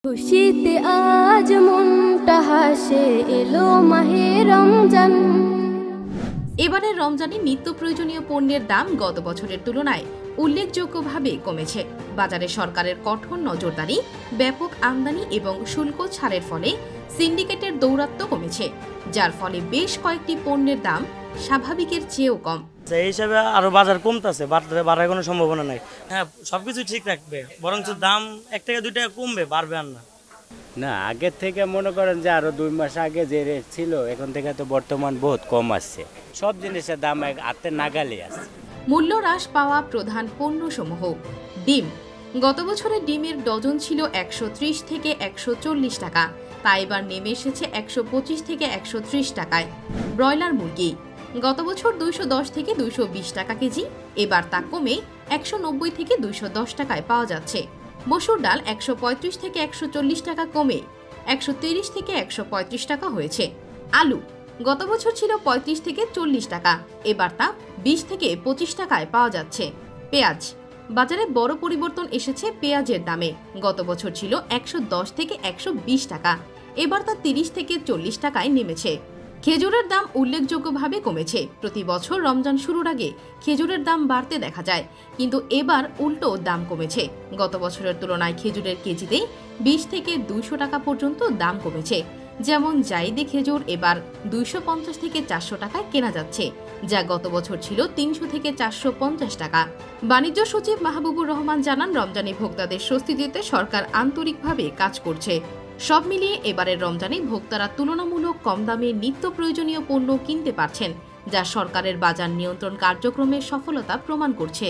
খুশিতে আজ মনটা হাসে এলো মাহে রমজান। এবারের রমজানে নিত্য প্রয়োজনীয় পণ্যের দাম গত বছরের তুলনায় উল্লেখযোগ্যভাবে কমেছে। বাজারে সরকারের কঠোর নজরদারি, ব্যাপক আমদানি এবং শুল্ক ছাড়ের ফলে সিন্ডিকেটের দৌরাত্ম্য কমেছে, যার ফলে বেশ কয়েকটি পণ্যের দাম স্বাভাবিকের চেয়েও কম। এই হিসাবে আরো বাজার কমতেছে, বাড়ার কোনো সম্ভাবনা নাই। হ্যাঁ, সবকিছু ঠিক রাখবে, বরঞ্চ দাম 1 থেকে 2 টাকা কমবে, বাড়বে আর না। না, আগের থেকে মনে করেন যে আরো 2 মাস আগে যে রেট ছিল এখন থেকে তো বর্তমান বহুত কম আসছে। সব জিনিসের দাম হাতে নাগালে আছে। মূল্য হ্রাস পাওয়া প্রধান পণ্যসমূহ: ডিম। গত বছরে ডিমের ডজন ছিল 130 থেকে 140 টাকা, তা এবার নেমে এসেছে 125 থেকে 130 টাকায়। ব্রয়লার মুরগি গত বছর 210 থেকে 220 টাকা কেজি, এবার তা কমে 190 থেকে 210 টাকায় পাওয়া যাচ্ছে। মসুর ডাল 135 থেকে 140 টাকা কমে 130 থেকে 135 টাকা হয়েছে। আলু গত বছর ছিল 35 থেকে 40 টাকা, এবার তা 20 থেকে 25 টাকায় পাওয়া যাচ্ছে। পেঁয়াজ বাজারে বড় পরিবর্তন এসেছে পেঁয়াজের দামে। গত বছর ছিল 110 থেকে 120 টাকা, এবার তা 30 থেকে 40 টাকায় নেমেছে। খেজুরের দাম উল্লেখযোগ্যভাবে কমেছে। প্রতি বছর রমজান শুরুর আগে খেজুরের দাম বাড়তে দেখা যায়, কিন্তু এবার উল্টো দাম কমেছে। গত বছরের তুলনায় খেজুরের কেজিতে 20 থেকে 200 টাকা পর্যন্ত দাম কমেছে। যেমন জাইদে খেজুর এবার 250 থেকে 400 টাকায় কেনা যাচ্ছে, যা গত বছর ছিল 300 থেকে 450 টাকা। বাণিজ্য সচিব মাহবুবুর রহমান জানান, রমজানে ভোক্তাদের স্বস্তি দিতে সরকার আন্তরিকভাবে কাজ করছে। সব মিলিয়ে এবারের রমজানে ভোক্তারা তুলনামূলক কম দামে নিত্য প্রয়োজনীয় পণ্য কিনতে পারছেন, যা সরকারের বাজার নিয়ন্ত্রণ কার্যক্রমের সফলতা প্রমাণ করছে।